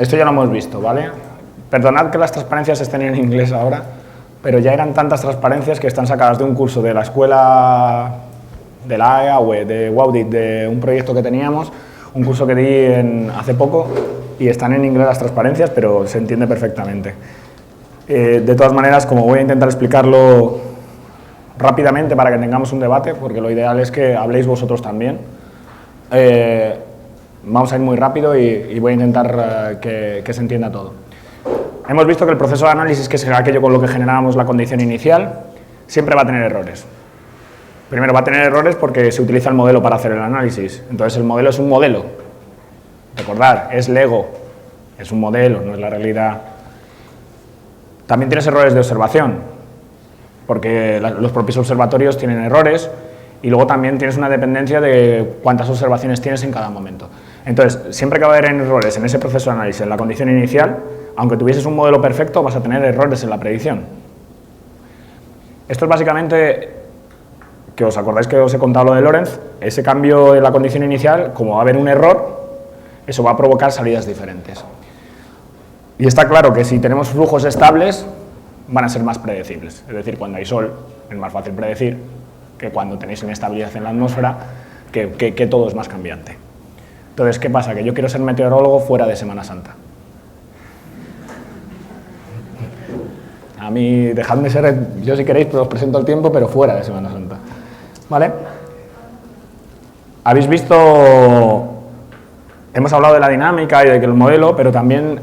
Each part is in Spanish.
esto ya lo hemos visto, ¿vale? Perdonad que las transparencias estén en inglés ahora, pero ya eran tantas transparencias que están sacadas de un curso de la escuela de la AEA, de Waudit, de un proyecto que teníamos, un curso que di hace poco, y están en inglés las transparencias, pero se entiende perfectamente. De todas maneras, como voy a intentar explicarlo rápidamente para que tengamos un debate, porque lo ideal es que habléis vosotros también, vamos a ir muy rápido y voy a intentar que se entienda todo. Hemos visto que el proceso de análisis, que es aquello con lo que generábamos la condición inicial, siempre va a tener errores. Primero va a tener errores porque se utiliza el modelo para hacer el análisis. Entonces el modelo es un modelo. Recordad, es Lego, es un modelo, no es la realidad. También tienes errores de observación, porque los propios observatorios tienen errores, y luego también tienes una dependencia de cuántas observaciones tienes en cada momento. Entonces, siempre que va a haber errores en ese proceso de análisis, en la condición inicial, aunque tuvieses un modelo perfecto, vas a tener errores en la predicción. Esto es básicamente, que os acordáis que os he contado lo de Lorentz, ese cambio en la condición inicial, como va a haber un error, eso va a provocar salidas diferentes. Y está claro que si tenemos flujos estables, van a ser más predecibles. Es decir, cuando hay sol, es más fácil predecir que cuando tenéis inestabilidad en la atmósfera, que todo es más cambiante. Entonces, ¿qué pasa? Que yo quiero ser meteorólogo fuera de Semana Santa. A mí, dejadme ser, yo si queréis, pero os presento el tiempo, pero fuera de Semana Santa. ¿Vale? Habéis visto, hemos hablado de la dinámica y de que el modelo, pero también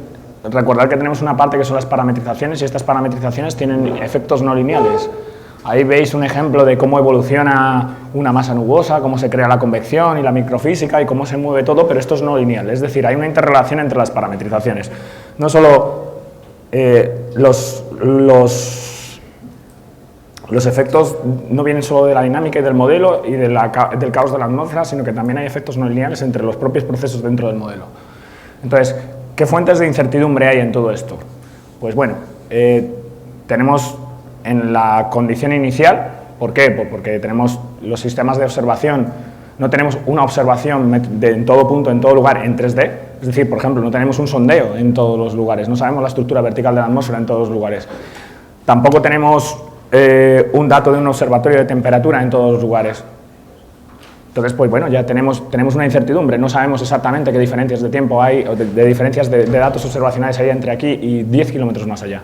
recordad que tenemos una parte que son las parametrizaciones, y estas parametrizaciones tienen efectos no lineales. Ahí veis un ejemplo de cómo evoluciona una masa nubosa, cómo se crea la convección y la microfísica y cómo se mueve todo, pero esto es no lineal, es decir, hay una interrelación entre las parametrizaciones. No solo los efectos no vienen solo de la dinámica y del modelo y del caos de la atmósfera, sino que también hay efectos no lineales entre los propios procesos dentro del modelo. Entonces, ¿qué fuentes de incertidumbre hay en todo esto? Pues bueno, tenemos en la condición inicial, ¿por qué? Pues porque tenemos los sistemas de observación, no tenemos una observación en todo punto, en todo lugar, en 3D, es decir, por ejemplo, no tenemos un sondeo en todos los lugares, no sabemos la estructura vertical de la atmósfera en todos los lugares, tampoco tenemos un dato de un observatorio de temperatura en todos los lugares. Entonces, pues bueno, ya tenemos una incertidumbre, no sabemos exactamente qué diferencias de tiempo hay, o de diferencias de datos observacionales hay entre aquí y 10 kilómetros más allá.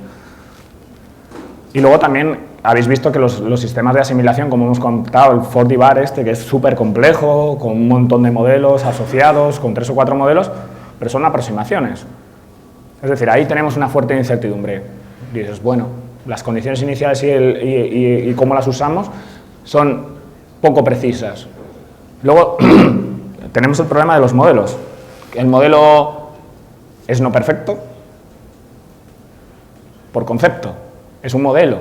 Y luego también habéis visto que los sistemas de asimilación, como hemos contado, el 4D-bar que es súper complejo, con un montón de modelos asociados, con 3 o 4 modelos, pero son aproximaciones. Es decir, ahí tenemos una fuerte incertidumbre. Y dices, bueno, las condiciones iniciales y cómo las usamos son poco precisas. Luego tenemos el problema de los modelos. El modelo es no perfecto por concepto. Es un modelo,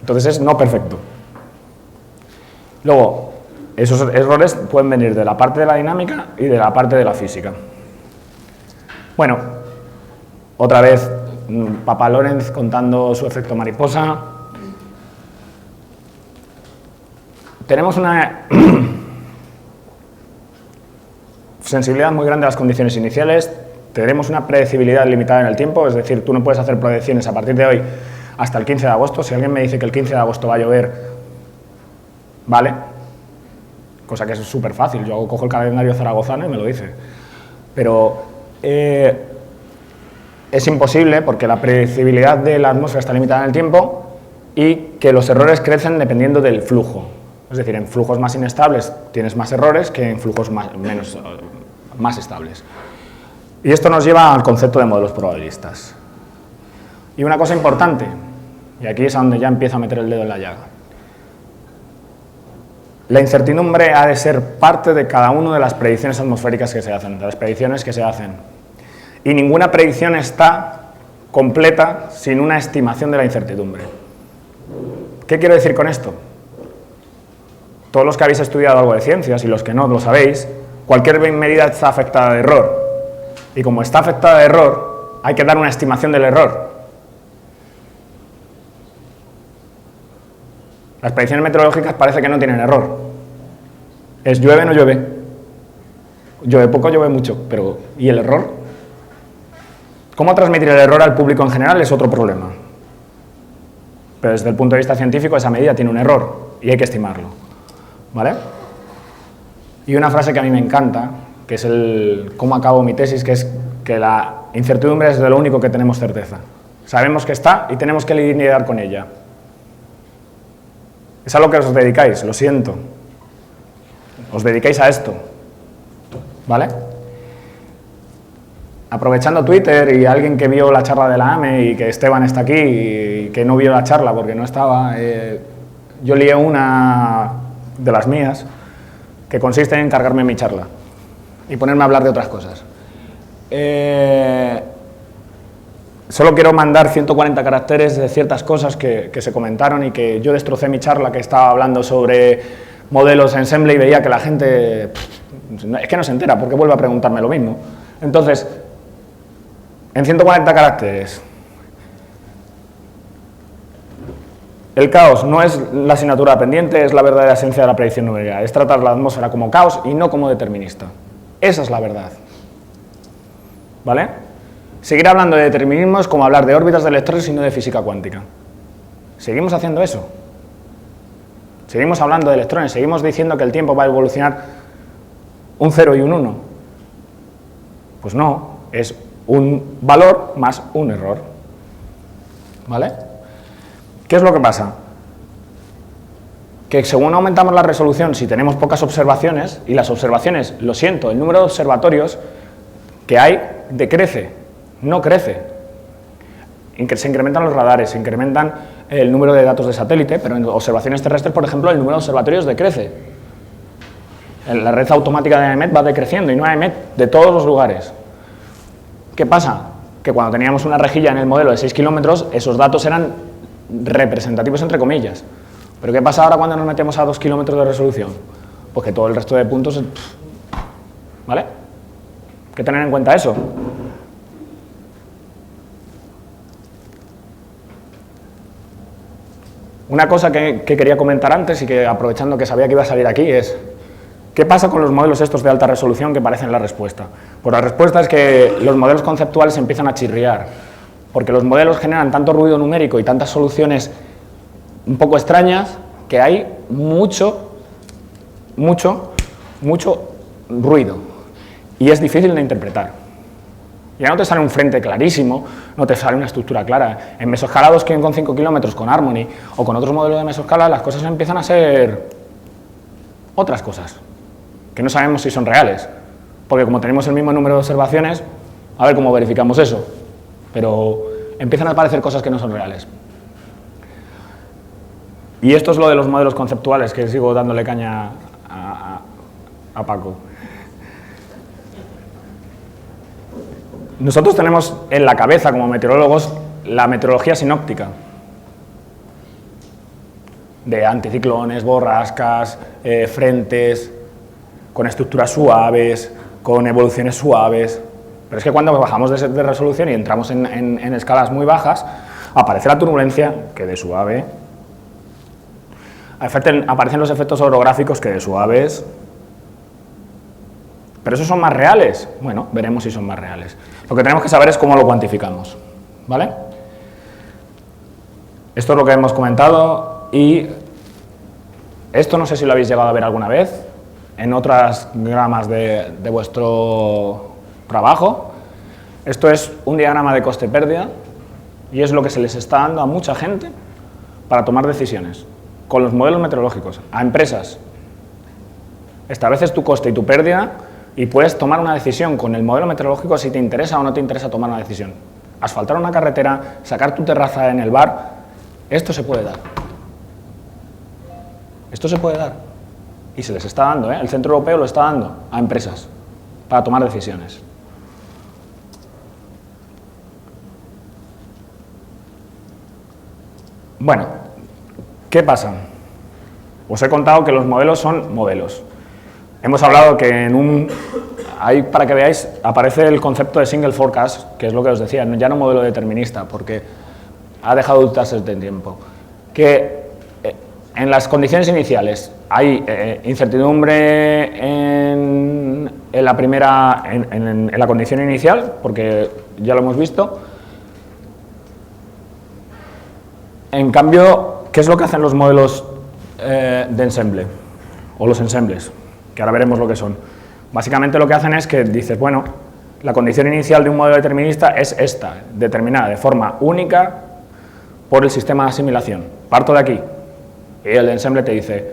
entonces es no perfecto. Luego, esos errores pueden venir de la parte de la dinámica y de la parte de la física. Bueno, otra vez, Papa Lorentz contando su efecto mariposa. Tenemos una sensibilidad muy grande a las condiciones iniciales, tenemos una predecibilidad limitada en el tiempo, es decir, tú no puedes hacer predicciones a partir de hoy hasta el 15 de agosto, si alguien me dice que el 15 de agosto va a llover, ¿vale? Cosa que es súper fácil, yo cojo el calendario zaragozano y me lo dice. Pero es imposible porque la predecibilidad de la atmósfera está limitada en el tiempo y que los errores crecen dependiendo del flujo. Es decir, en flujos más inestables tienes más errores que en flujos más estables. Y esto nos lleva al concepto de modelos probabilistas. Y una cosa importante, y aquí es a donde ya empiezo a meter el dedo en la llaga. La incertidumbre ha de ser parte de cada una de las predicciones atmosféricas que se hacen, de las predicciones que se hacen. Y ninguna predicción está completa sin una estimación de la incertidumbre. ¿Qué quiero decir con esto? Todos los que habéis estudiado algo de ciencias y los que no lo sabéis, cualquier medida está afectada de error. Y como está afectada de error, hay que dar una estimación del error. Las predicciones meteorológicas parece que no tienen error. Es llueve o no llueve. Llueve poco, llueve mucho, pero ¿y el error? ¿Cómo transmitir el error al público en general? Es otro problema. Pero desde el punto de vista científico, esa medida tiene un error y hay que estimarlo. ¿Vale? Y una frase que a mí me encanta, que es el cómo acabo mi tesis, que es que la incertidumbre es de lo único que tenemos certeza. Sabemos que está y tenemos que lidiar con ella. Es a lo que os dedicáis, lo siento. Os dedicáis a esto. ¿Vale? Aprovechando Twitter y alguien que vio la charla de la AME y que Esteban está aquí y que no vio la charla porque no estaba, yo lié una de las mías que consiste en cargarme mi charla y ponerme a hablar de otras cosas. Solo quiero mandar 140 caracteres de ciertas cosas que se comentaron y que yo destrocé mi charla, que estaba hablando sobre modelos ensemble y veía que la gente es que no se entera porque vuelve a preguntarme lo mismo. Entonces, en 140 caracteres, el caos no es la asignatura pendiente, es la verdadera esencia de la predicción numérica. Es tratar la atmósfera como caos y no como determinista. Esa es la verdad. ¿Vale? Seguir hablando de determinismo es como hablar de órbitas de electrones y no de física cuántica. ¿Seguimos haciendo eso? Seguimos hablando de electrones, seguimos diciendo que el tiempo va a evolucionar un 0 y un 1. Pues no, es un valor más un error. ¿Vale? ¿Qué es lo que pasa? Que según aumentamos la resolución, si tenemos pocas observaciones, y las observaciones, lo siento, el número de observatorios que hay decrece, no crece. Se incrementan los radares, se incrementan el número de datos de satélite, pero en observaciones terrestres, por ejemplo, el número de observatorios decrece. La red automática de AEMET va decreciendo y no AEMET de todos los lugares. ¿Qué pasa? Que cuando teníamos una rejilla en el modelo de 6 kilómetros, esos datos eran representativos entre comillas. ¿Pero qué pasa ahora cuando nos metemos a 2 kilómetros de resolución? Pues que todo el resto de puntos... ¿Vale? Hay que tener en cuenta eso. Una cosa que quería comentar antes y que aprovechando que sabía que iba a salir aquí es... ¿Qué pasa con los modelos estos de alta resolución que parecen la respuesta? Pues la respuesta es que los modelos conceptuales empiezan a chirriar, porque los modelos generan tanto ruido numérico y tantas soluciones un poco extrañas que hay mucho ruido y es difícil de interpretar. Ya no te sale un frente clarísimo, no te sale una estructura clara. En mesoscala 2,5 kilómetros con Harmony o con otros modelos de mesoscala las cosas empiezan a ser otras cosas, que no sabemos si son reales, porque como tenemos el mismo número de observaciones, a ver cómo verificamos eso, pero empiezan a aparecer cosas que no son reales. Y esto es lo de los modelos conceptuales, que sigo dándole caña a Paco. Nosotros tenemos en la cabeza, como meteorólogos, la meteorología sinóptica, de anticiclones, borrascas, frentes, con estructuras suaves, con evoluciones suaves. Pero es que cuando bajamos de resolución y entramos en escalas muy bajas, aparece la turbulencia, que de suave. Aparecen los efectos orográficos, que de suaves. ¿Pero esos son más reales? Bueno, veremos si son más reales. Lo que tenemos que saber es cómo lo cuantificamos. ¿Vale? Esto es lo que hemos comentado y esto no sé si lo habéis llegado a ver alguna vez en otras gramas de vuestro trabajo. Esto es un diagrama de coste-pérdida y es lo que se les está dando a mucha gente para tomar decisiones con los modelos meteorológicos, a empresas. Estableces tu coste y tu pérdida y puedes tomar una decisión con el modelo meteorológico si te interesa o no te interesa tomar una decisión. Asfaltar una carretera, sacar tu terraza en el bar, esto se puede dar. Esto se puede dar. Y se les está dando, el Centro Europeo lo está dando a empresas para tomar decisiones. Bueno, ¿qué pasa? Os he contado que los modelos son modelos. Hemos hablado que ahí para que veáis, aparece el concepto de single forecast, que es lo que os decía, ya no modelo determinista, porque ha dejado de usarse el tiempo. Que en las condiciones iniciales hay incertidumbre en la primera, en la condición inicial, porque ya lo hemos visto. En cambio, ¿qué es lo que hacen los modelos de ensemble? O los ensembles, que ahora veremos lo que son. Básicamente lo que hacen es que dices, bueno, la condición inicial de un modelo determinista es esta, determinada de forma única por el sistema de asimilación. Parto de aquí. Y el ensemble te dice,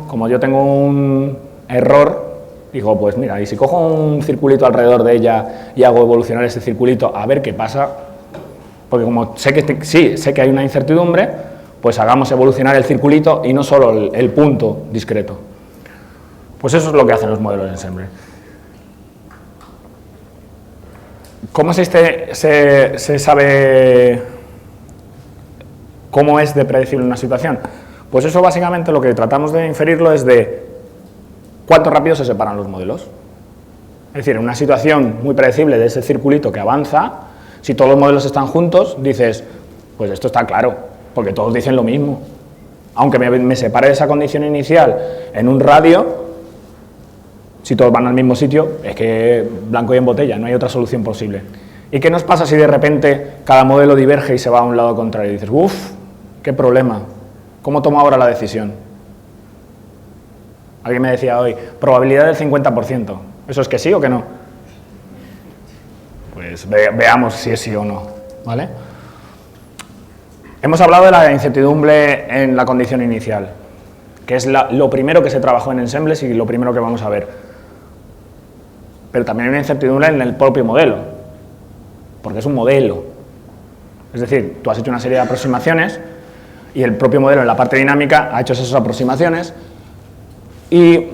como yo tengo un error, digo, pues mira, y si cojo un circulito alrededor de ella y hago evolucionar ese circulito a ver qué pasa, porque como sé que hay una incertidumbre, pues hagamos evolucionar el circulito y no solo el punto discreto. Pues eso es lo que hacen los modelos de ensemble. ¿Cómo se sabe cómo es de predecible una situación? Pues eso básicamente lo que tratamos de inferirlo es de cuánto rápido se separan los modelos. Es decir, en una situación muy predecible de ese circulito que avanza, si todos los modelos están juntos, dices, pues esto está claro, porque todos dicen lo mismo. Aunque me separe de esa condición inicial en un radio, si todos van al mismo sitio, es que blanco y en botella, no hay otra solución posible. ¿Y qué nos pasa si de repente cada modelo diverge y se va a un lado contrario? Y dices, qué problema, ¿cómo tomo ahora la decisión? Alguien me decía hoy, probabilidad del 50%, ¿eso es que sí o que no? Pues veamos si es sí o no, ¿vale? Hemos hablado de la incertidumbre en la condición inicial, que es lo primero que se trabajó en ensembles y lo primero que vamos a ver. Pero también hay una incertidumbre en el propio modelo, porque es un modelo. Es decir, tú has hecho una serie de aproximaciones y el propio modelo en la parte dinámica ha hecho esas aproximaciones. ¿Y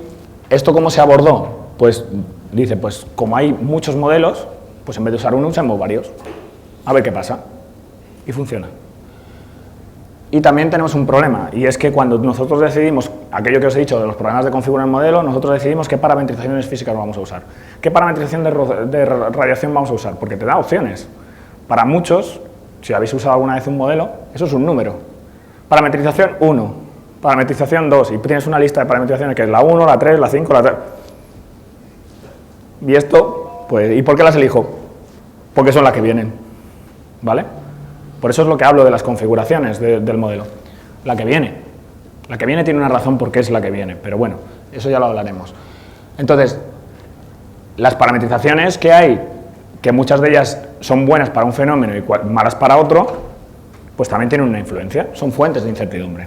esto cómo se abordó? Pues dice, pues como hay muchos modelos, pues en vez de usar uno, usamos varios. A ver qué pasa. Y funciona. Y también tenemos un problema, y es que cuando nosotros decidimos, aquello que os he dicho de los problemas de configurar el modelo, nosotros decidimos qué parametrizaciones físicas vamos a usar. ¿Qué parametrización de radiación vamos a usar? Porque te da opciones. Para muchos, si habéis usado alguna vez un modelo, eso es un número. Parametrización 1, parametrización 2, y tienes una lista de parametrizaciones que es la 1, la 3, la 5, la 3. Y esto, pues, ¿y por qué las elijo? Porque son las que vienen, ¿vale? Por eso es lo que hablo de las configuraciones del modelo. La que viene tiene una razón por qué es la que viene, pero bueno, eso ya lo hablaremos. Entonces, las parametrizaciones que hay, que muchas de ellas son buenas para un fenómeno y malas para otro, pues también tienen una influencia, son fuentes de incertidumbre.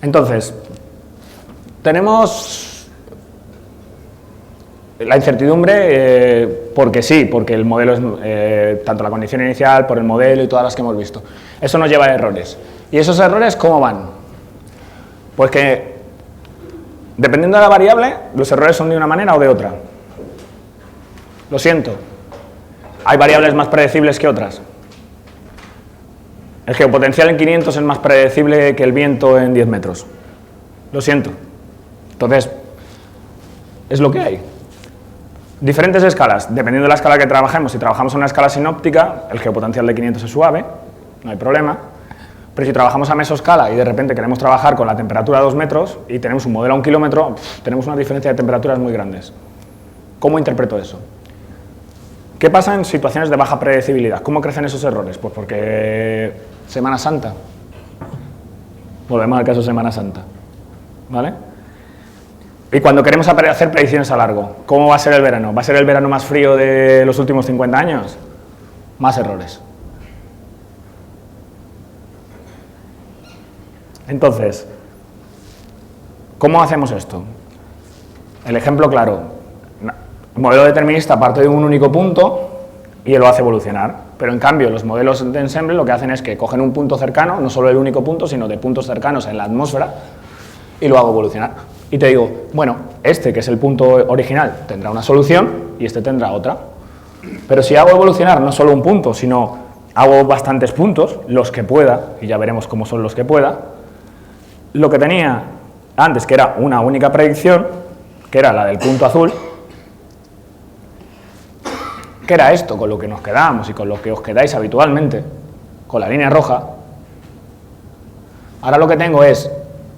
Entonces, tenemos la incertidumbre porque sí, porque el modelo es, tanto la condición inicial, por el modelo y todas las que hemos visto. Eso nos lleva a errores. ¿Y esos errores cómo van? Pues que, dependiendo de la variable, los errores son de una manera o de otra. Lo siento. Hay variables más predecibles que otras. El geopotencial en 500 es más predecible que el viento en 10 metros. Lo siento. Entonces, es lo que hay. Diferentes escalas, dependiendo de la escala que trabajemos. Si trabajamos en una escala sinóptica, el geopotencial de 500 es suave, no hay problema. Pero si trabajamos a mesoscala y de repente queremos trabajar con la temperatura a 2 metros y tenemos un modelo a 1 kilómetro, tenemos una diferencia de temperaturas muy grandes. ¿Cómo interpreto eso? ¿Qué pasa en situaciones de baja predecibilidad? ¿Cómo crecen esos errores? Pues porque Semana Santa. Volvemos al caso de Semana Santa, ¿vale? Y cuando queremos hacer predicciones a largo, ¿cómo va a ser el verano? ¿Va a ser el verano más frío de los últimos 50 años? Más errores. Entonces, ¿cómo hacemos esto? El ejemplo claro, el modelo determinista parte de un único punto y él lo hace evolucionar, pero en cambio los modelos de ensemble lo que hacen es que cogen un punto cercano, no solo el único punto, sino de puntos cercanos en la atmósfera, y lo hago evolucionar. Y te digo, bueno, este que es el punto original tendrá una solución y este tendrá otra. Pero si hago evolucionar no solo un punto, sino hago bastantes puntos, los que pueda, y ya veremos cómo son los que pueda, lo que tenía antes, que era una única predicción, que era la del punto azul, que era esto con lo que nos quedábamos y con lo que os quedáis habitualmente, con la línea roja, ahora lo que tengo es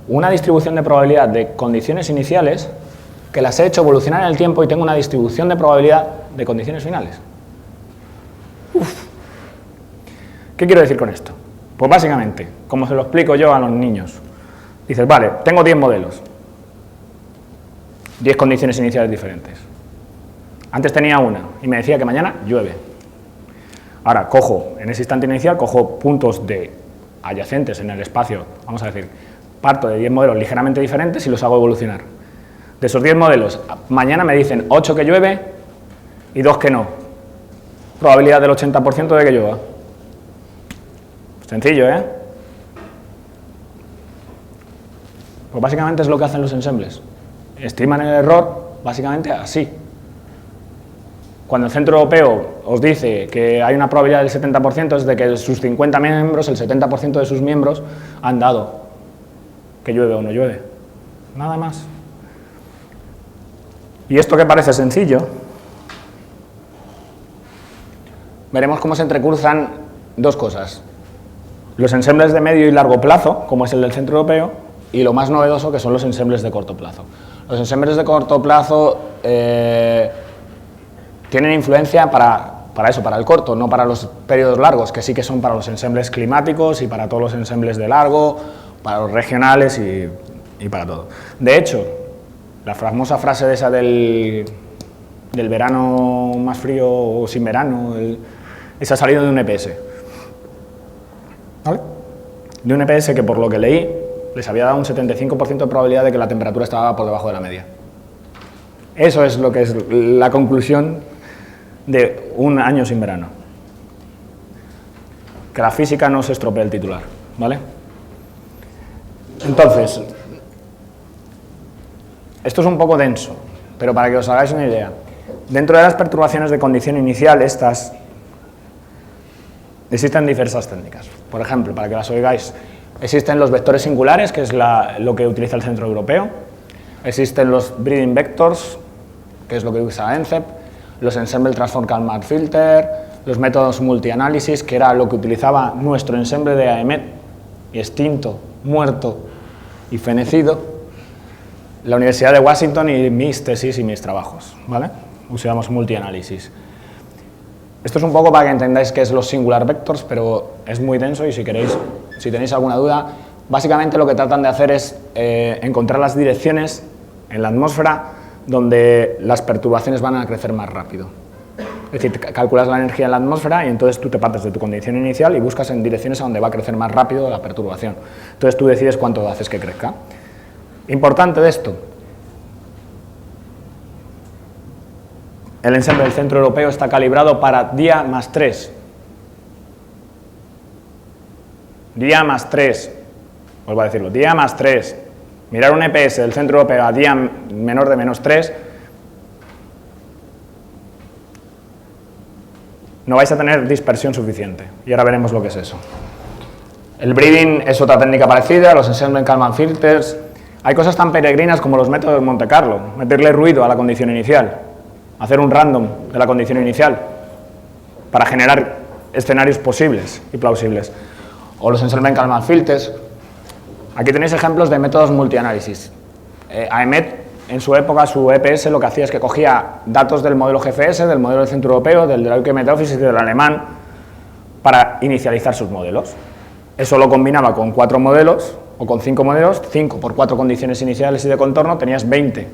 una distribución de probabilidad de condiciones iniciales que las he hecho evolucionar en el tiempo y tengo una distribución de probabilidad de condiciones finales. Uf. ¿Qué quiero decir con esto? Pues básicamente, como se lo explico yo a los niños, dices, vale, tengo 10 modelos, 10 condiciones iniciales diferentes. Antes tenía una y me decía que mañana llueve. Ahora cojo, en ese instante inicial, cojo puntos adyacentes en el espacio, vamos a decir, parto de 10 modelos ligeramente diferentes y los hago evolucionar. De esos 10 modelos, mañana me dicen 8 que llueve y 2 que no. Probabilidad del 80% de que llueva. Sencillo, ¿eh? Pues básicamente es lo que hacen los ensembles. Estiman el error básicamente así. Cuando el Centro Europeo os dice que hay una probabilidad del 70%, es de que de sus 50 miembros, el 70% de sus miembros han dado que llueve o no llueve. Nada más. Y esto que parece sencillo, veremos cómo se entrecruzan dos cosas. Los ensembles de medio y largo plazo, como es el del Centro Europeo, y lo más novedoso que son los ensembles de corto plazo. Los ensembles de corto plazo tienen influencia para eso, para el corto, no para los periodos largos, que sí que son para los ensembles climáticos y para todos los ensembles de largo, para los regionales y para todo. De hecho, la famosa frase de esa del verano más frío o sin verano, esa ha salido de un EPS. ¿Vale? De un EPS que, por lo que leí, les había dado un 75% de probabilidad de que la temperatura estaba por debajo de la media. Eso es lo que es la conclusión de un año sin verano. Que la física no se estropee el titular, ¿vale? Entonces, esto es un poco denso, pero para que os hagáis una idea, dentro de las perturbaciones de condición inicial, existen diversas técnicas. Por ejemplo, para que las oigáis, existen los vectores singulares, que es lo que utiliza el Centro Europeo, existen los breeding vectors, que es lo que usa ENCEP, los Ensemble Transform Kalman Filter, los métodos multianálisis, que era lo que utilizaba nuestro ensemble de AEMET, extinto, muerto y fenecido, la Universidad de Washington y mis tesis y mis trabajos, ¿vale? Usamos multianálisis. Esto es un poco para que entendáis qué es los singular vectors, pero es muy denso y si tenéis alguna duda, básicamente lo que tratan de hacer es encontrar las direcciones en la atmósfera donde las perturbaciones van a crecer más rápido. Es decir, calculas la energía en la atmósfera y entonces tú te partes de tu condición inicial y buscas en direcciones a donde va a crecer más rápido la perturbación. Entonces tú decides cuánto haces que crezca. Importante de esto, el ensemble del Centro Europeo está calibrado para día más 3. Día más 3, vuelvo a decirlo, día más 3. Mirar un EPS del Centro Europeo a día menor de menos 3, no vais a tener dispersión suficiente. Y ahora veremos lo que es eso. El breeding es otra técnica parecida, los Ensemble Kalman Filters. Hay cosas tan peregrinas como los métodos de Monte Carlo, meterle ruido a la condición inicial, hacer un random de la condición inicial para generar escenarios posibles y plausibles. O los Ensemble Kalman Filters. Aquí tenéis ejemplos de métodos multianálisis. AEMET, en su época, su EPS lo que hacía es que cogía datos del modelo GFS, del modelo del Centro Europeo, del Drake Meta Office y del alemán para inicializar sus modelos. Eso lo combinaba con 4 modelos o con 5 modelos, 5 por 4 condiciones iniciales y de contorno, tenías 20.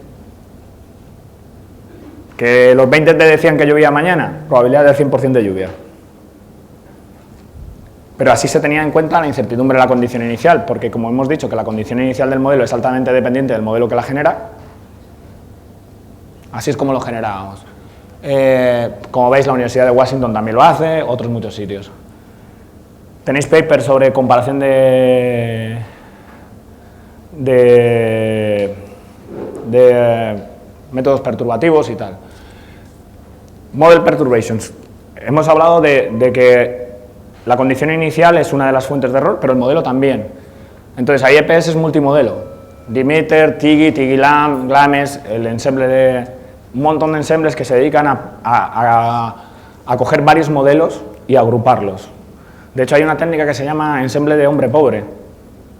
Que los 20 te decían que llovía mañana, probabilidad del 100% de lluvia. Pero así se tenía en cuenta la incertidumbre de la condición inicial, porque como hemos dicho que la condición inicial del modelo es altamente dependiente del modelo que la genera, así es como lo generábamos. Como veis, la Universidad de Washington también lo hace, otros muchos sitios. Tenéis papers sobre comparación de métodos perturbativos y tal. Model perturbations. Hemos hablado de que la condición inicial es una de las fuentes de error, pero el modelo también. Entonces, hay EPS multimodelo. Demeter, TIGI, TIGI-LAM, GLAMES, el ensemble de un montón de ensembles que se dedican a coger varios modelos y agruparlos. De hecho, hay una técnica que se llama ensemble de hombre pobre,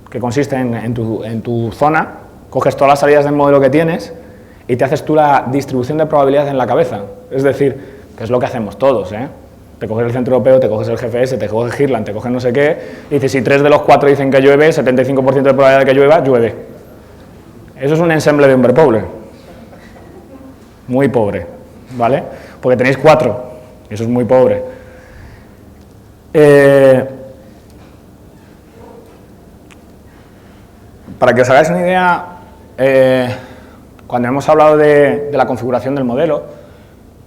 que consiste en tu zona, coges todas las salidas del modelo que tienes y te haces tú la distribución de probabilidad en la cabeza. Es decir, que es lo que hacemos todos, ¿eh? Te coges el centro europeo, te coges el GFS, te coges Hirland, te coges no sé qué, y dices, si 3 de los 4 dicen que llueve, 75% de probabilidad de que llueva, llueve. Eso es un ensemble de hombre pobre. Muy pobre, ¿vale? Porque tenéis 4, y eso es muy pobre. Para que os hagáis una idea, cuando hemos hablado de la configuración del modelo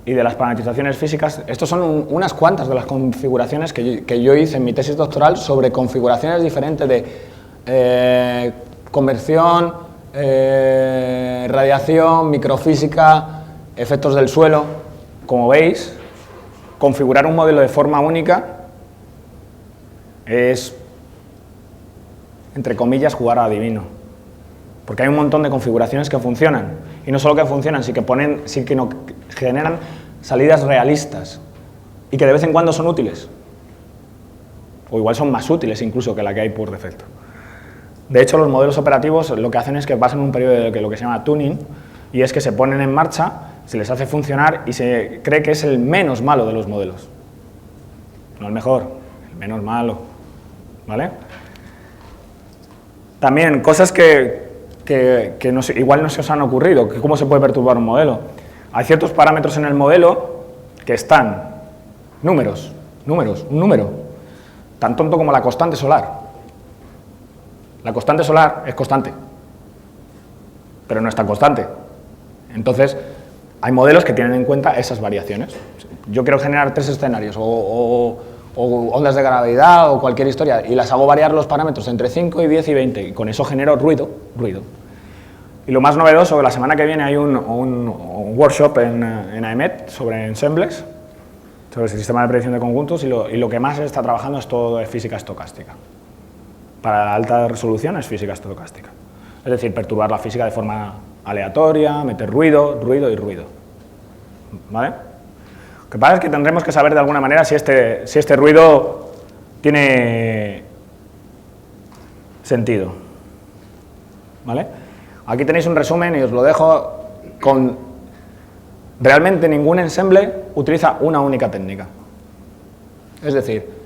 y de las parametrizaciones físicas, estos son unas cuantas de las configuraciones que yo hice en mi tesis doctoral sobre configuraciones diferentes de conversión, radiación, microfísica, efectos del suelo. Como veis, configurar un modelo de forma única es, entre comillas, jugar a adivino. Porque hay un montón de configuraciones que funcionan. Y no solo que funcionan, sino que generan salidas realistas. Y que de vez en cuando son útiles. O igual son más útiles incluso que la que hay por defecto. De hecho, los modelos operativos lo que hacen es que pasan un periodo de lo que se llama tuning, y es que se ponen en marcha, se les hace funcionar y se cree que es el menos malo de los modelos. No el mejor, el menos malo. ¿Vale? También cosas que igual no se os han ocurrido, que cómo se puede perturbar un modelo. Hay ciertos parámetros en el modelo que están números, un número, tan tonto como la constante solar. La constante solar es constante, pero no es tan constante. Entonces, hay modelos que tienen en cuenta esas variaciones. Yo quiero generar 3 escenarios, o ondas de gravedad, o cualquier historia, y las hago variar los parámetros entre 5 y 10 y 20, y con eso genero ruido. Y lo más novedoso, la semana que viene hay un workshop en AEMET sobre ensembles, sobre el sistema de predicción de conjuntos, y lo que más se está trabajando es todo de física estocástica. Para la alta resolución es física estocástica. Es decir, perturbar la física de forma aleatoria, meter ruido. ¿Vale? Lo que pasa es que tendremos que saber de alguna manera si este ruido tiene sentido. ¿Vale? Aquí tenéis un resumen y os lo dejo con... Realmente ningún ensemble utiliza una única técnica. Es decir,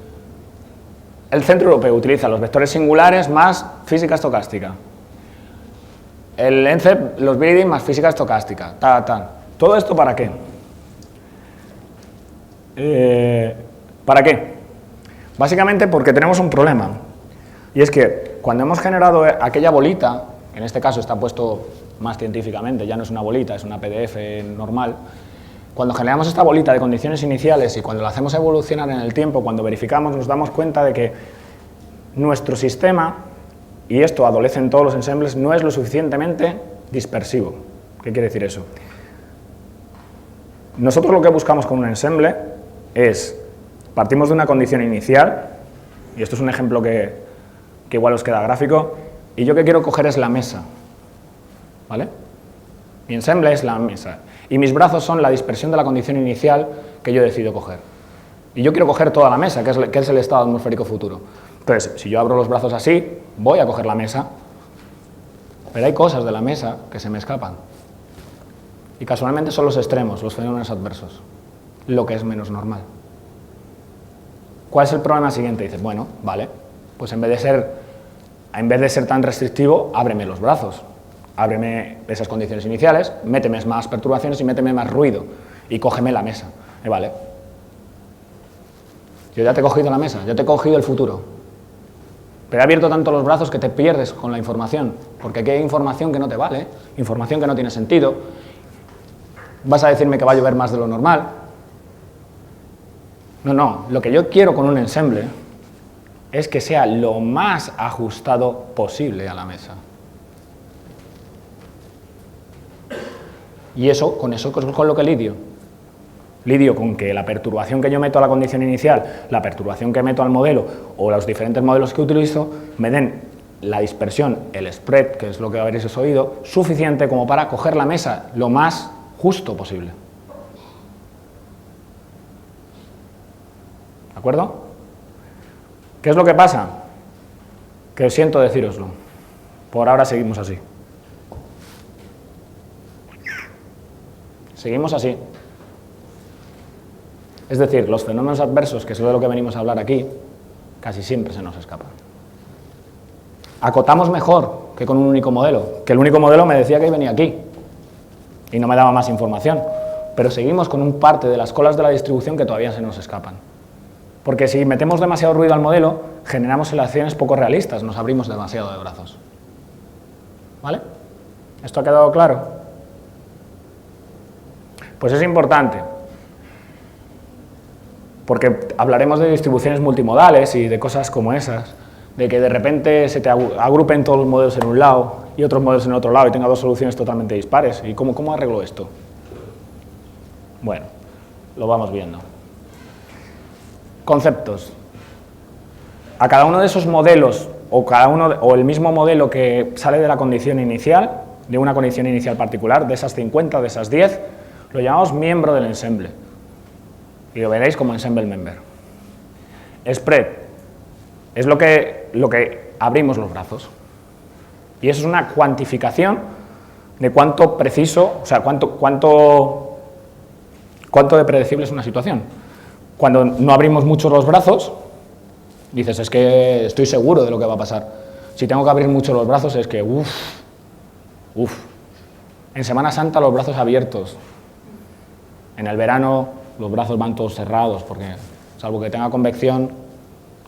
el centro europeo utiliza los vectores singulares más física estocástica. El ENCEP, los Viridin más física estocástica. ¿Todo esto para qué? ¿Para qué? Básicamente porque tenemos un problema. Y es que cuando hemos generado aquella bolita, en este caso está puesto más científicamente, ya no es una bolita, es una PDF normal. Cuando generamos esta bolita de condiciones iniciales y cuando la hacemos evolucionar en el tiempo, cuando verificamos, nos damos cuenta de que nuestro sistema, y esto adolece en todos los ensembles, no es lo suficientemente dispersivo. ¿Qué quiere decir eso? Nosotros lo que buscamos con un ensemble es, partimos de una condición inicial, y esto es un ejemplo que igual os queda gráfico, y yo que quiero coger es la mesa, ¿vale? Mi ensemble es la mesa, y mis brazos son la dispersión de la condición inicial que yo decido coger. Y yo quiero coger toda la mesa, que es el estado atmosférico futuro. Entonces, si yo abro los brazos así, voy a coger la mesa, pero hay cosas de la mesa que se me escapan. Y casualmente son los extremos, los fenómenos adversos, lo que es menos normal. ¿Cuál es el problema siguiente? Dices, bueno, vale, pues en vez de ser tan restrictivo, ábreme los brazos, ábreme esas condiciones iniciales, méteme más perturbaciones y méteme más ruido, y cógeme la mesa. Y vale, yo ya te he cogido la mesa, yo te he cogido el futuro, pero he abierto tanto los brazos que te pierdes con la información, porque aquí hay información que no te vale, información que no tiene sentido. ¿Vas a decirme que va a llover más de lo normal? No, lo que yo quiero con un ensemble es que sea lo más ajustado posible a la mesa. Y con eso con lo que lidio. Lidio con que la perturbación que yo meto a la condición inicial, la perturbación que meto al modelo o los diferentes modelos que utilizo me den la dispersión, el spread, que es lo que habréis oído, suficiente como para coger la mesa lo más justo posible. ¿De acuerdo? ¿Qué es lo que pasa? Que siento decíroslo. Por ahora seguimos así. Seguimos así. Es decir, los fenómenos adversos, que es de lo que venimos a hablar aquí, casi siempre se nos escapan. Acotamos mejor que con un único modelo, que el único modelo me decía que venía aquí y no me daba más información, pero seguimos con un parte de las colas de la distribución que todavía se nos escapan. Porque si metemos demasiado ruido al modelo, generamos relaciones poco realistas, nos abrimos demasiado de brazos. ¿Vale? ¿Esto ha quedado claro? Pues es importante, porque hablaremos de distribuciones multimodales y de cosas como esas, de que de repente se te agrupen todos los modelos en un lado y otros modelos en otro lado y tenga dos soluciones totalmente dispares. ¿Y cómo arreglo esto? Bueno, lo vamos viendo. Conceptos. A cada uno de esos modelos, o el mismo modelo que sale de la condición inicial, de una condición inicial particular, de esas 50, de esas 10, lo llamamos miembro del ensemble. Y lo veréis como ensemble member. Spread es lo que abrimos los brazos. Y eso es una cuantificación de cuánto preciso, o sea, cuánto de predecible es una situación. Cuando no abrimos mucho los brazos, dices, es que estoy seguro de lo que va a pasar. Si tengo que abrir mucho los brazos, es que, uff. En Semana Santa los brazos abiertos. En el verano los brazos van todos cerrados, porque salvo que tenga convección,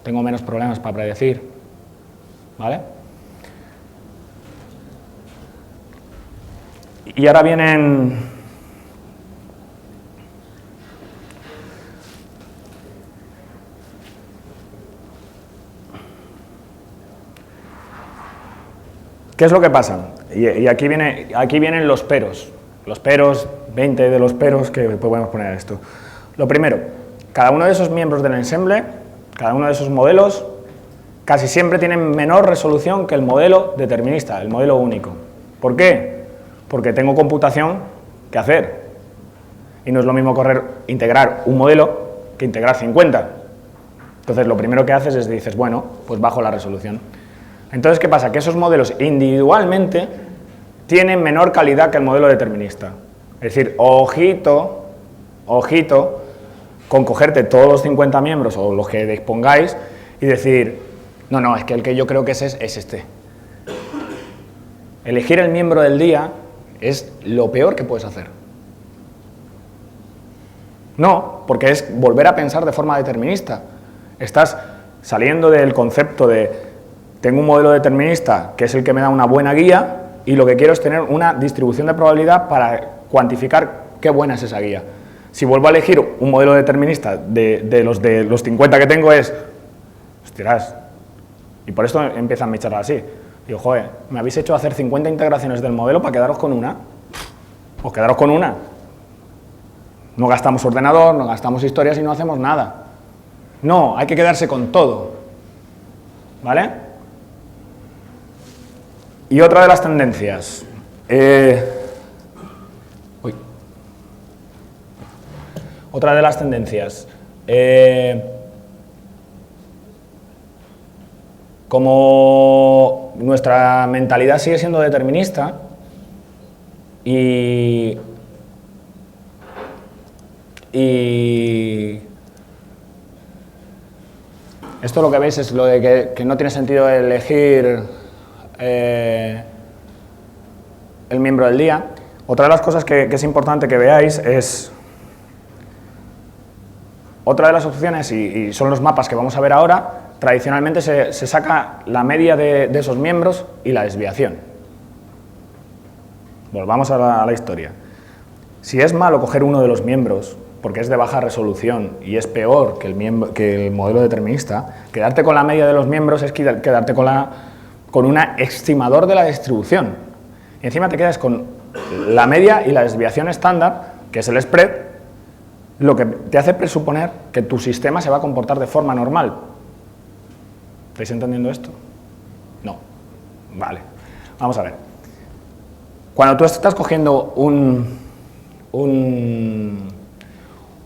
tengo menos problemas para predecir. ¿Vale? Y ahora vienen... ¿Qué es lo que pasa? Y aquí vienen los peros. Los peros, 20 de los peros que podemos poner a esto. Lo primero, cada uno de esos miembros del ensemble, cada uno de esos modelos, casi siempre tienen menor resolución que el modelo determinista, el modelo único. ¿Por qué? Porque tengo computación que hacer. Y no es lo mismo integrar un modelo que integrar 50. Entonces, lo primero que haces es dices, bueno, pues bajo la resolución. Entonces, ¿qué pasa? Que esos modelos individualmente tienen menor calidad que el modelo determinista. Es decir, ojito con cogerte todos los 50 miembros o los que dispongáis y decir, no, es que el que yo creo que es este. Elegir el miembro del día es lo peor que puedes hacer. No, porque es volver a pensar de forma determinista. Estás saliendo del concepto de tengo un modelo determinista que es el que me da una buena guía y lo que quiero es tener una distribución de probabilidad para cuantificar qué buena es esa guía. Si vuelvo a elegir un modelo determinista de los 50 que tengo es, hostias, y por esto empiezan mis charlas así. Digo, joder, me habéis hecho hacer 50 integraciones del modelo para quedaros con una. Pues quedaros con una. No gastamos ordenador, no gastamos historias y no hacemos nada. No, hay que quedarse con todo. ¿Vale? Y otra de las tendencias. Otra de las tendencias. Como nuestra mentalidad sigue siendo determinista y esto lo que veis es lo de que no tiene sentido elegir el miembro del día. Otra de las cosas que es importante que veáis es otra de las opciones, y son los mapas que vamos a ver ahora. Tradicionalmente se saca la media de esos miembros y la desviación. Volvamos a la historia. Si es malo coger uno de los miembros porque es de baja resolución y es peor que el modelo determinista, quedarte con la media de los miembros es quedarte con un estimador de la distribución. Y encima te quedas con la media y la desviación estándar, que es el spread, lo que te hace presuponer que tu sistema se va a comportar de forma normal. ¿Estáis entendiendo esto? No. Vale. Vamos a ver. Cuando tú estás cogiendo un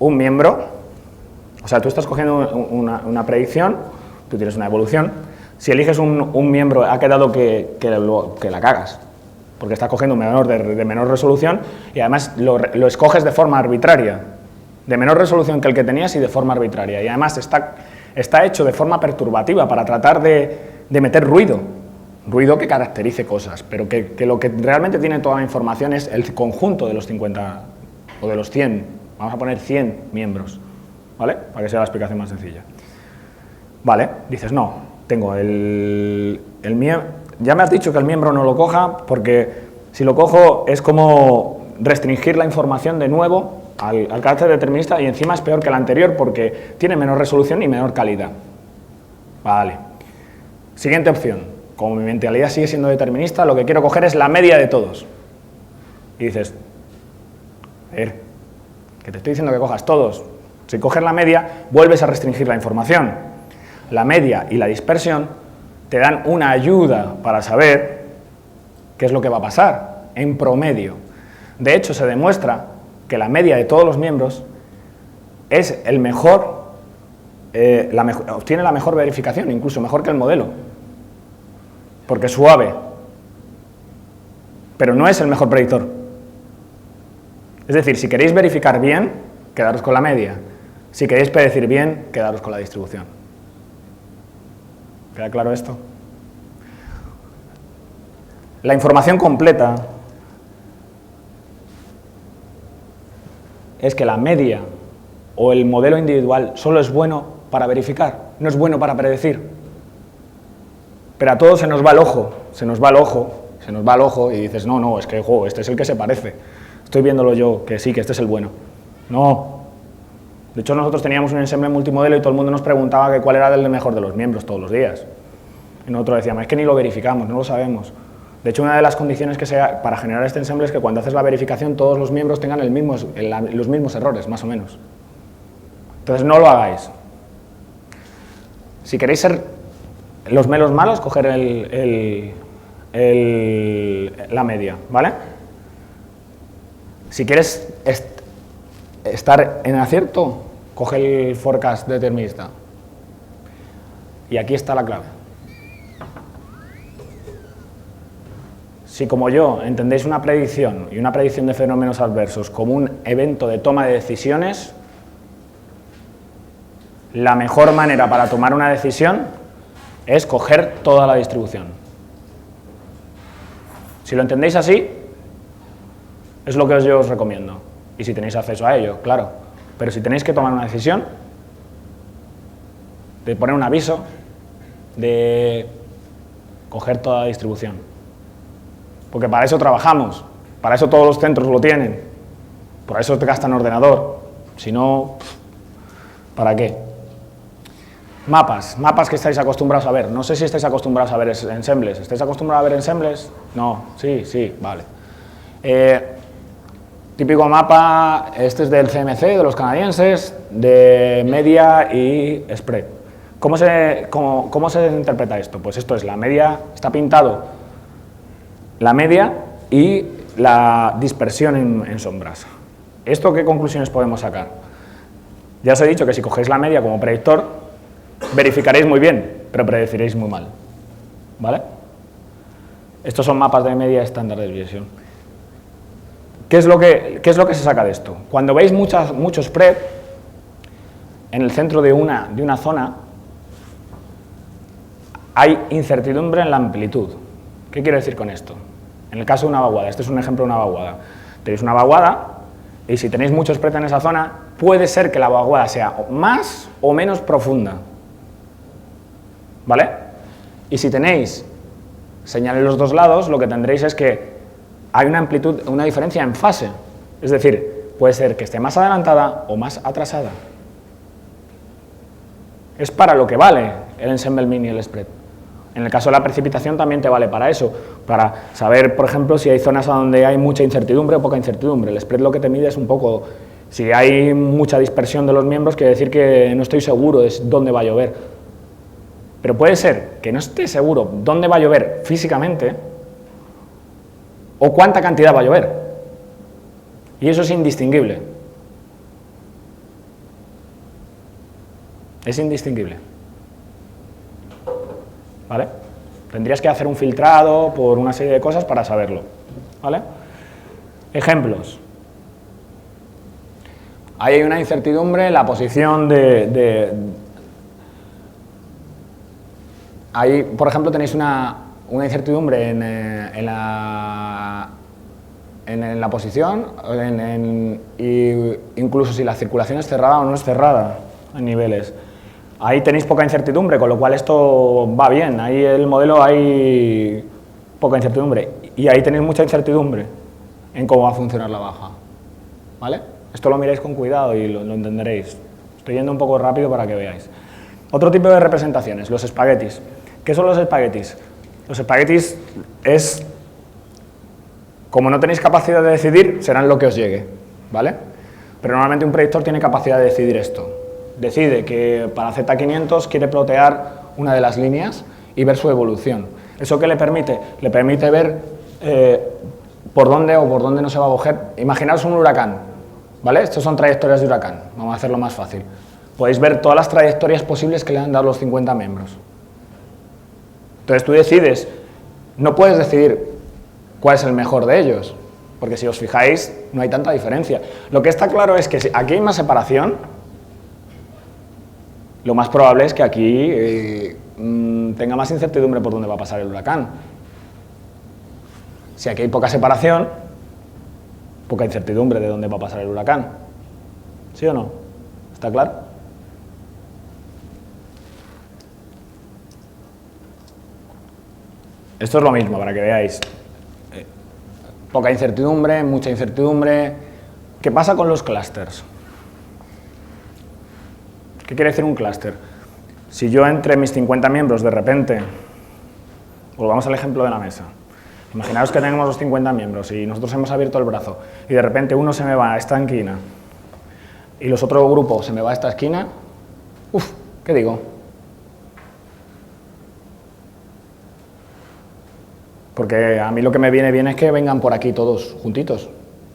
miembro, o sea, tú estás cogiendo una predicción, tú tienes una evolución, si eliges un miembro ha quedado que la cagas. porque estás cogiendo un menor de menor resolución y además lo escoges de forma arbitraria, de menor resolución que el que tenías y de forma arbitraria. Y además está hecho de forma perturbativa para tratar de meter ruido que caracterice cosas, pero que lo que realmente tiene toda la información es el conjunto de los 50 o de los 100, vamos a poner 100 miembros, ¿vale? Para que sea la explicación más sencilla. Vale, dices, no, tengo ya me has dicho que el miembro no lo coja, porque si lo cojo es como restringir la información de nuevo al carácter determinista y encima es peor que el anterior porque tiene menor resolución y menor calidad. Vale. Siguiente opción. Como mi mentalidad sigue siendo determinista, lo que quiero coger es la media de todos. Y dices, a ver, que te estoy diciendo que cojas todos. Si coges la media, vuelves a restringir la información. La media y la dispersión te dan una ayuda para saber qué es lo que va a pasar en promedio. De hecho, se demuestra que la media de todos los miembros es el mejor, obtiene la mejor verificación, incluso mejor que el modelo, porque es suave, pero no es el mejor predictor. Es decir, si queréis verificar bien, quedaros con la media. Si queréis predecir bien, quedaros con la distribución. ¿Queda claro esto? La información completa es que la media o el modelo individual solo es bueno para verificar, no es bueno para predecir. Pero a todos se nos va el ojo, se nos va el ojo y dices, no, es que este es el que se parece. Estoy viéndolo yo, que sí, que este es el bueno. No. De hecho, nosotros teníamos un ensemble multimodelo y todo el mundo nos preguntaba que cuál era el mejor de los miembros todos los días. Y nosotros decíamos, es que ni lo verificamos, no lo sabemos. De hecho, una de las condiciones para generar este ensemble es que cuando haces la verificación todos los miembros tengan los mismos errores, más o menos. Entonces, no lo hagáis. Si queréis ser los menos malos, coger la media, ¿vale? Si quieres estar en acierto, coge el forecast determinista. Y aquí está la clave. Si como yo entendéis una predicción y una predicción de fenómenos adversos como un evento de toma de decisiones, la mejor manera para tomar una decisión es coger toda la distribución. Si lo entendéis así, es lo que yo os recomiendo. Y si tenéis acceso a ello, claro. Pero si tenéis que tomar una decisión, de poner un aviso, de coger toda la distribución. Porque para eso trabajamos, para eso todos los centros lo tienen, por eso te gastan ordenador. Si no, ¿para qué? Mapas que estáis acostumbrados a ver. No sé si estáis acostumbrados a ver ensembles. ¿Estáis acostumbrados a ver ensembles? No, sí, vale. Típico mapa, este es del CMC, de los canadienses, de media y spread. ¿Cómo se interpreta esto? Pues esto es la media, está pintado la media y la dispersión en sombras. ¿Esto qué conclusiones podemos sacar? Ya os he dicho que si cogéis la media como predictor, verificaréis muy bien, pero predeciréis muy mal. ¿Vale? Estos son mapas de media estándar de desviación. ¿Qué es lo que se saca de esto? Cuando veis mucho spread en el centro de una zona, hay incertidumbre en la amplitud. ¿Qué quiero decir con esto? En el caso de una vaguada, este es un ejemplo de una vaguada. Tenéis una vaguada y si tenéis mucho spread en esa zona, puede ser que la vaguada sea más o menos profunda. ¿Vale? Y si tenéis señal en los dos lados, lo que tendréis es que hay una diferencia en fase. Es decir, puede ser que esté más adelantada o más atrasada. Es para lo que vale el ensemble mean y el spread. En el caso de la precipitación también te vale para eso, para saber, por ejemplo, si hay zonas donde hay mucha incertidumbre o poca incertidumbre. El spread lo que te mide es un poco, si hay mucha dispersión de los miembros, quiere decir que no estoy seguro de dónde va a llover. Pero puede ser que no esté seguro dónde va a llover físicamente o cuánta cantidad va a llover. Y eso es indistinguible. Es indistinguible. ¿Vale? Tendrías que hacer un filtrado por una serie de cosas para saberlo. ¿vale? Ejemplos. Ahí hay una incertidumbre en la posición ahí, por ejemplo, tenéis una incertidumbre en la posición, y incluso si la circulación es cerrada o no es cerrada en niveles. Ahí tenéis poca incertidumbre, con lo cual esto va bien. Ahí el modelo hay poca incertidumbre. Y ahí tenéis mucha incertidumbre en cómo va a funcionar la baja. ¿Vale? Esto lo miráis con cuidado y lo entenderéis. Estoy yendo un poco rápido para que veáis. Otro tipo de representaciones, los espaguetis. ¿Qué son los espaguetis? Los espaguetis es, como no tenéis capacidad de decidir, serán lo que os llegue, ¿vale? Pero normalmente un predictor tiene capacidad de decidir esto. Decide que para Z500 quiere plotear una de las líneas y ver su evolución. ¿Eso qué le permite? Le permite ver por dónde o por dónde no se va a coger. Imaginaos un huracán, ¿vale? Estos son trayectorias de huracán, vamos a hacerlo más fácil. Podéis ver todas las trayectorias posibles que le han dado los 50 miembros. Entonces tú decides, no puedes decidir cuál es el mejor de ellos, porque si os fijáis no hay tanta diferencia. Lo que está claro es que si aquí hay más separación, lo más probable es que aquí tenga más incertidumbre por dónde va a pasar el huracán. Si aquí hay poca separación, poca incertidumbre de dónde va a pasar el huracán. ¿Sí o no? ¿Está claro? Esto es lo mismo, para que veáis. Poca incertidumbre, mucha incertidumbre. ¿Qué pasa con los clústeres? ¿Qué quiere decir un clúster? Si yo entre mis 50 miembros de repente, volvamos al ejemplo de la mesa, imaginaos que tenemos los 50 miembros y nosotros hemos abierto el brazo y de repente uno se me va a esta esquina y los otros grupos se me va a esta esquina, ¿qué digo? Porque a mí lo que me viene bien es que vengan por aquí todos juntitos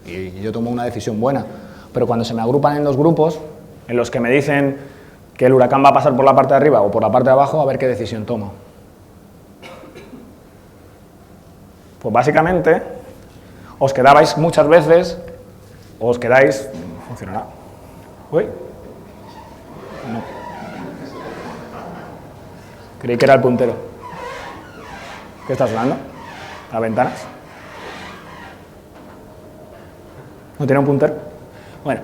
y yo tomo una decisión buena. Pero cuando se me agrupan en dos grupos, en los que me dicen que el huracán va a pasar por la parte de arriba o por la parte de abajo, a ver qué decisión tomo. Pues básicamente, os quedabais muchas veces, o os quedáis... ¿Funcionará? ¿Uy? No. Creí que era el puntero. ¿Qué está sonando? ¿Las ventanas? ¿No tiene un puntero? Bueno,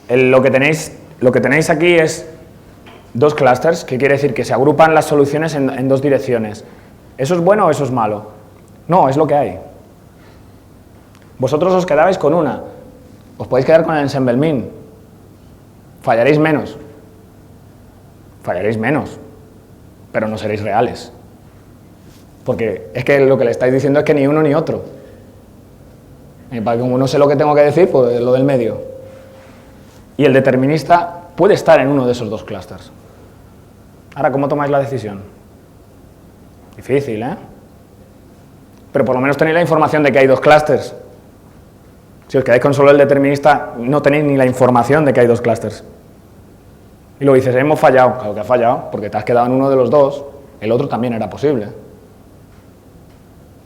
lo que tenéis aquí es dos clústeres, que quiere decir que se agrupan las soluciones en dos direcciones. ¿Eso es bueno o eso es malo? No, es lo que hay. Vosotros os quedabais con una, os podéis quedar con el ensemble min. Fallaréis menos, pero no seréis reales. Porque es que lo que le estáis diciendo es que ni uno ni otro. Y para que como no sé lo que tengo que decir, pues lo del medio. Y el determinista puede estar en uno de esos dos clústeres. Ahora, ¿cómo tomáis la decisión? Difícil, ¿eh? Pero por lo menos tenéis la información de que hay dos clústeres. Si os quedáis con solo el determinista, no tenéis ni la información de que hay dos clústeres. Y luego dices, hemos fallado. Claro que has fallado, porque te has quedado en uno de los dos, el otro también era posible.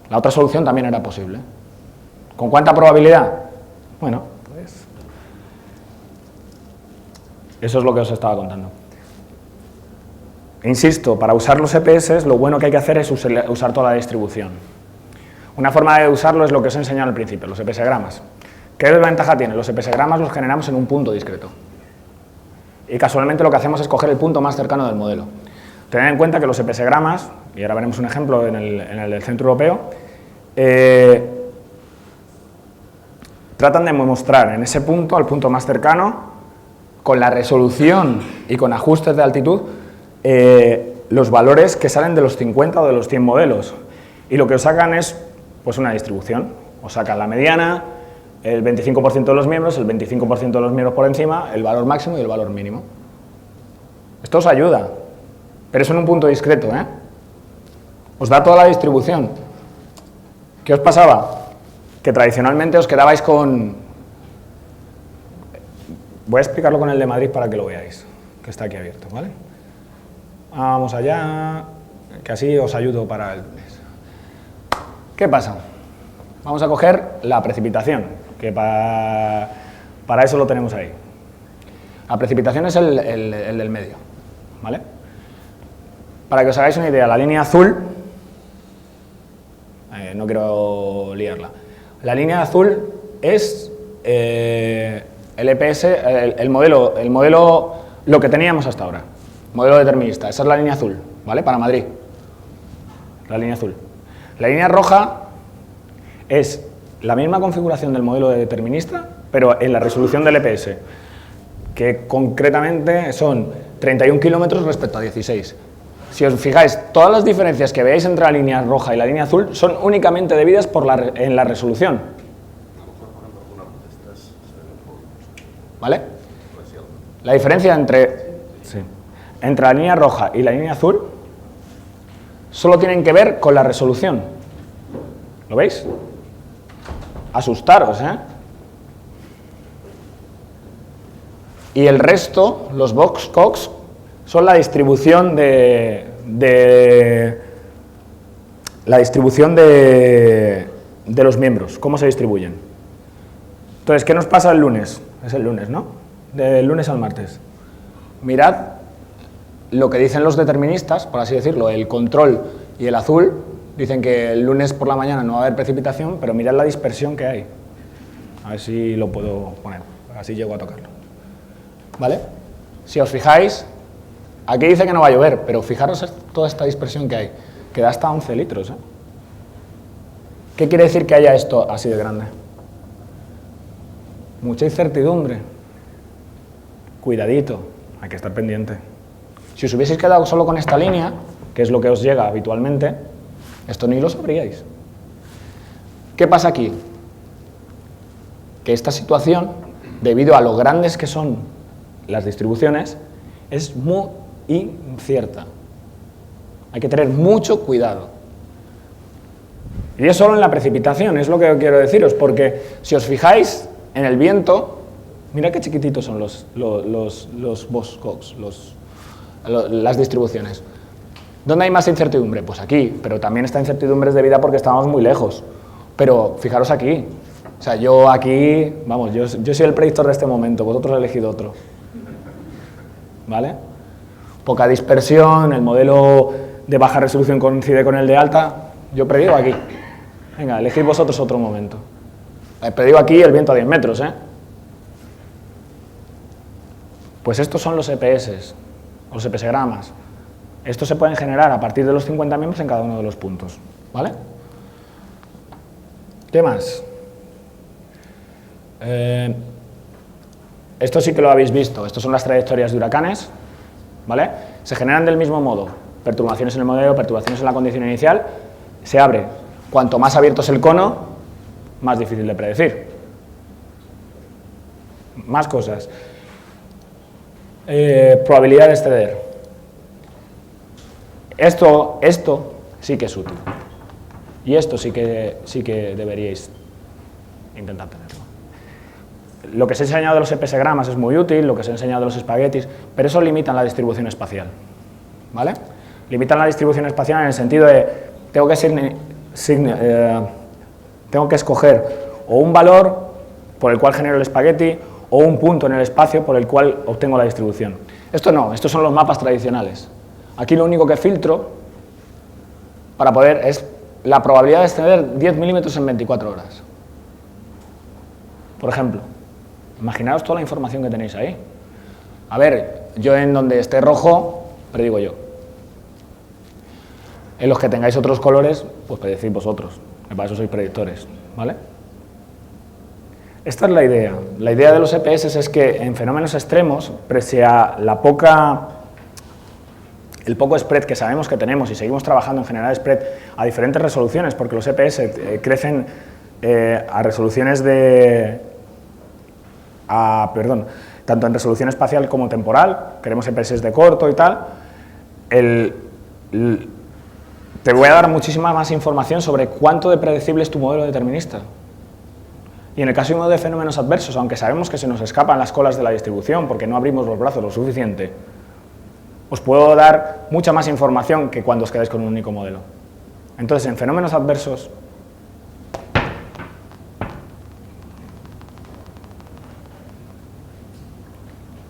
La otra solución también era posible. ¿Con cuánta probabilidad? Bueno, pues... eso es lo que os estaba contando. Insisto, para usar los EPS, lo bueno que hay que hacer es usar toda la distribución. Una forma de usarlo es lo que os he enseñado al principio, los EPS-gramas. ¿Qué ventaja tiene? Los EPS-gramas los generamos en un punto discreto. Y casualmente lo que hacemos es coger el punto más cercano del modelo. Tened en cuenta que los EPS-gramas, y ahora veremos un ejemplo en el del Centro Europeo, tratan de mostrar en ese punto, al punto más cercano, con la resolución y con ajustes de altitud, los valores que salen de los 50 o de los 100 modelos. Y lo que os sacan es pues una distribución. Os sacan la mediana, el 25% de los miembros, el 25% de los miembros por encima, el valor máximo y el valor mínimo. Esto os ayuda, pero es en un punto discreto, ¿eh? Os da toda la distribución. ¿Qué os pasaba? Que tradicionalmente os quedabais con... Voy a explicarlo con el de Madrid para que lo veáis, que está aquí abierto, ¿vale? Vamos allá, que así os ayudo para el lunes. ¿Qué pasa? Vamos a coger la precipitación, que para eso lo tenemos ahí. La precipitación es el del medio, ¿vale? Para que os hagáis una idea, la línea azul, no quiero liarla, la línea azul es el EPS, el modelo, lo que teníamos hasta ahora, modelo determinista, esa es la línea azul, ¿vale? Para Madrid, la línea azul. La línea roja es la misma configuración del modelo determinista, pero en la resolución del EPS, que concretamente son 31 kilómetros respecto a 16. Si os fijáis, todas las diferencias que veáis entre la línea roja y la línea azul son únicamente debidas en la resolución. ¿Vale? La diferencia entre la línea roja y la línea azul solo tienen que ver con la resolución. ¿Lo veis? Asustaros, ¿eh? Y el resto, los box-cox, son la distribución de los miembros, cómo se distribuyen. Entonces, ¿qué nos pasa el lunes? Es el lunes, ¿no? Del lunes al martes. Mirad lo que dicen los deterministas, por así decirlo, el control y el azul, dicen que el lunes por la mañana no va a haber precipitación, pero mirad la dispersión que hay. A ver si lo puedo poner, así llego a tocarlo. ¿Vale? Si os fijáis, aquí dice que no va a llover, pero fijaros toda esta dispersión que hay, que da hasta 11 litros. ¿Eh? ¿Qué quiere decir que haya esto así de grande? Mucha incertidumbre. Cuidadito, hay que estar pendiente. Si os hubieseis quedado solo con esta línea, que es lo que os llega habitualmente, esto ni lo sabríais. ¿Qué pasa aquí? Que esta situación, debido a lo grandes que son las distribuciones, es muy incierta. Hay que tener mucho cuidado. Y es solo en la precipitación, es lo que quiero deciros, porque si os fijáis en el viento, mirad qué chiquititos son los Bosch-Cox, las distribuciones. ¿Dónde hay más incertidumbre? Pues aquí, pero también esta incertidumbre es debida porque estábamos muy lejos. Pero fijaros aquí, o sea, yo aquí, vamos, yo soy el predictor de este momento, vosotros habéis elegido otro. ¿Vale? Poca dispersión, el modelo de baja resolución coincide con el de alta, yo predigo aquí. Venga, elegid vosotros otro momento. Predigo aquí el viento a 10 metros, ¿eh? Pues estos son los EPS, los EPS-gramas. Estos se pueden generar a partir de los 50 miembros en cada uno de los puntos, ¿vale? ¿Qué más? Esto sí que lo habéis visto, estas son las trayectorias de huracanes, ¿vale? Se generan del mismo modo, perturbaciones en el modelo, perturbaciones en la condición inicial, se abre. Cuanto más abierto es el cono, más difícil de predecir. Más cosas. Probabilidad de exceder. Esto sí que es útil. Y esto sí que deberíais intentar tenerlo. Lo que os he enseñado de los EPS-gramas es muy útil, lo que os he enseñado de los espaguetis, pero eso limitan la distribución espacial. ¿Vale? Limitan la distribución espacial en el sentido de tengo que escoger o un valor por el cual genero el espagueti o un punto en el espacio por el cual obtengo la distribución. Esto no, estos son los mapas tradicionales. Aquí lo único que filtro para poder es la probabilidad de exceder 10 milímetros en 24 horas. Por ejemplo, imaginaos toda la información que tenéis ahí. A ver, yo en donde esté rojo, predigo yo. En los que tengáis otros colores, pues predecid vosotros, que para eso sois predictores, ¿vale? Esta es la idea. La idea de los EPS es que en fenómenos extremos, pese a el poco spread que sabemos que tenemos y seguimos trabajando en generar spread a diferentes resoluciones, porque los EPS crecen a resoluciones tanto en resolución espacial como temporal, queremos EPS de corto y tal, te voy a dar muchísima más información sobre cuánto de predecible es tu modelo determinista. Y en el caso de fenómenos adversos, aunque sabemos que se nos escapan las colas de la distribución porque no abrimos los brazos lo suficiente, os puedo dar mucha más información que cuando os quedáis con un único modelo. Entonces, en fenómenos adversos,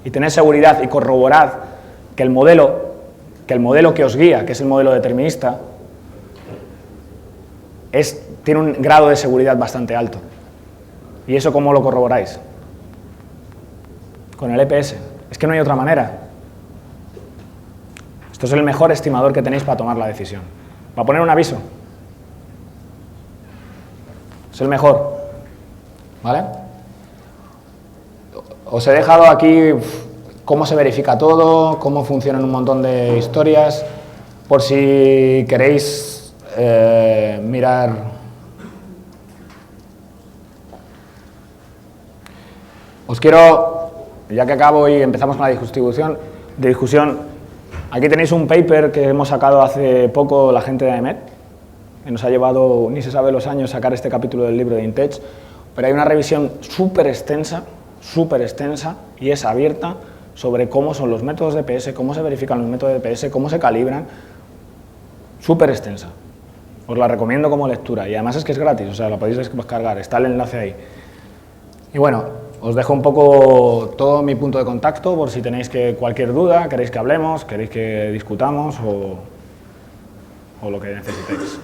y tener seguridad y corroborad que el modelo que os guía, que es el modelo determinista, tiene un grado de seguridad bastante alto. ¿Y eso cómo lo corroboráis? Con el EPS. Es que no hay otra manera. Esto es el mejor estimador que tenéis para tomar la decisión. Va a poner un aviso. Es el mejor. ¿Vale? Os he dejado aquí cómo se verifica todo, cómo funcionan un montón de historias, por si queréis mirar. Os quiero, ya que acabo y empezamos con la discusión, aquí tenéis un paper que hemos sacado hace poco la gente de AEMET, que nos ha llevado, ni se sabe los años, sacar este capítulo del libro de InTech, pero hay una revisión súper extensa, y es abierta, sobre cómo son los métodos de EPS, cómo se verifican los métodos de EPS, cómo se calibran, súper extensa. Os la recomiendo como lectura, y además es que es gratis, o sea, la podéis descargar, está el enlace ahí. Y bueno, os dejo un poco todo mi punto de contacto, por si tenéis cualquier duda, queréis que hablemos, queréis que discutamos, o lo que necesitéis.